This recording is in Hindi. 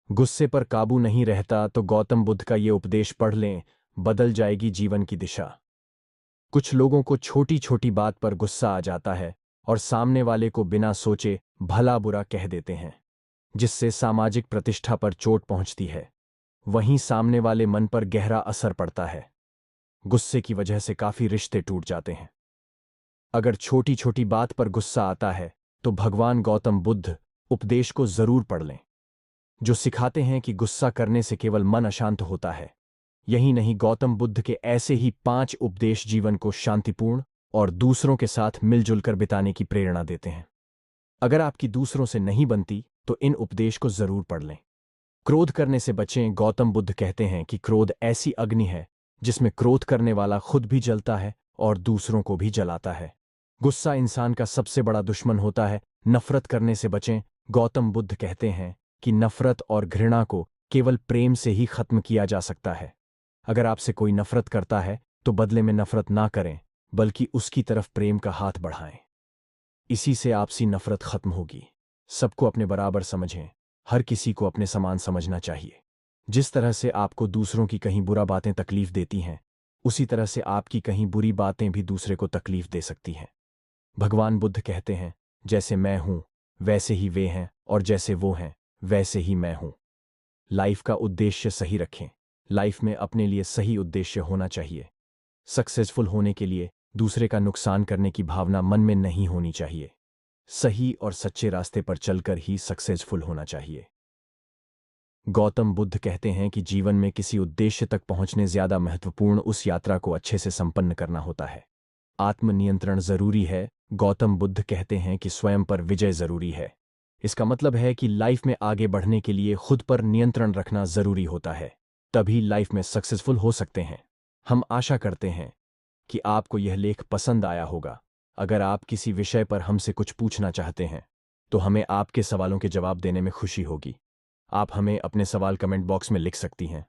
गुस्से पर काबू नहीं रहता तो गौतम बुद्ध का ये उपदेश पढ़ लें, बदल जाएगी जीवन की दिशा। कुछ लोगों को छोटी छोटी बात पर गुस्सा आ जाता है और सामने वाले को बिना सोचे भला बुरा कह देते हैं, जिससे सामाजिक प्रतिष्ठा पर चोट पहुंचती है। वहीं सामने वाले मन पर गहरा असर पड़ता है। गुस्से की वजह से काफी रिश्ते टूट जाते हैं। अगर छोटी छोटी बात पर गुस्सा आता है तो भगवान गौतम बुद्ध उपदेश को जरूर पढ़ लें, जो सिखाते हैं कि गुस्सा करने से केवल मन अशांत होता है। यही नहीं, गौतम बुद्ध के ऐसे ही 5 उपदेश जीवन को शांतिपूर्ण और दूसरों के साथ मिलजुल कर बिताने की प्रेरणा देते हैं। अगर आपकी दूसरों से नहीं बनती तो इन उपदेश को जरूर पढ़ लें। क्रोध करने से बचें। गौतम बुद्ध कहते हैं कि क्रोध ऐसी अग्नि है जिसमें क्रोध करने वाला खुद भी जलता है और दूसरों को भी जलाता है। गुस्सा इंसान का सबसे बड़ा दुश्मन होता है। नफरत करने से बचें। गौतम बुद्ध कहते हैं कि नफरत और घृणा को केवल प्रेम से ही खत्म किया जा सकता है। अगर आपसे कोई नफरत करता है तो बदले में नफरत ना करें, बल्कि उसकी तरफ प्रेम का हाथ बढ़ाएं। इसी से आपसी नफरत खत्म होगी। सबको अपने बराबर समझें। हर किसी को अपने समान समझना चाहिए। जिस तरह से आपको दूसरों की कहीं बुरा बातें तकलीफ देती हैं, उसी तरह से आपकी कहीं बुरी बातें भी दूसरे को तकलीफ दे सकती हैं। भगवान बुद्ध कहते हैं, जैसे मैं हूं वैसे ही वे हैं, और जैसे वो हैं वैसे ही मैं हूं। लाइफ का उद्देश्य सही रखें। लाइफ में अपने लिए सही उद्देश्य होना चाहिए। सक्सेसफुल होने के लिए दूसरे का नुकसान करने की भावना मन में नहीं होनी चाहिए। सही और सच्चे रास्ते पर चलकर ही सक्सेसफुल होना चाहिए। गौतम बुद्ध कहते हैं कि जीवन में किसी उद्देश्य तक पहुंचने ज्यादा महत्वपूर्ण उस यात्रा को अच्छे से संपन्न करना होता है। आत्मनियंत्रण जरूरी है। गौतम बुद्ध कहते हैं कि स्वयं पर विजय जरूरी है। इसका मतलब है कि लाइफ में आगे बढ़ने के लिए खुद पर नियंत्रण रखना जरूरी होता है, तभी लाइफ में सक्सेसफुल हो सकते हैं। हम आशा करते हैं कि आपको यह लेख पसंद आया होगा। अगर आप किसी विषय पर हमसे कुछ पूछना चाहते हैं तो हमें आपके सवालों के जवाब देने में खुशी होगी। आप हमें अपने सवाल कमेंट बॉक्स में लिख सकती हैं।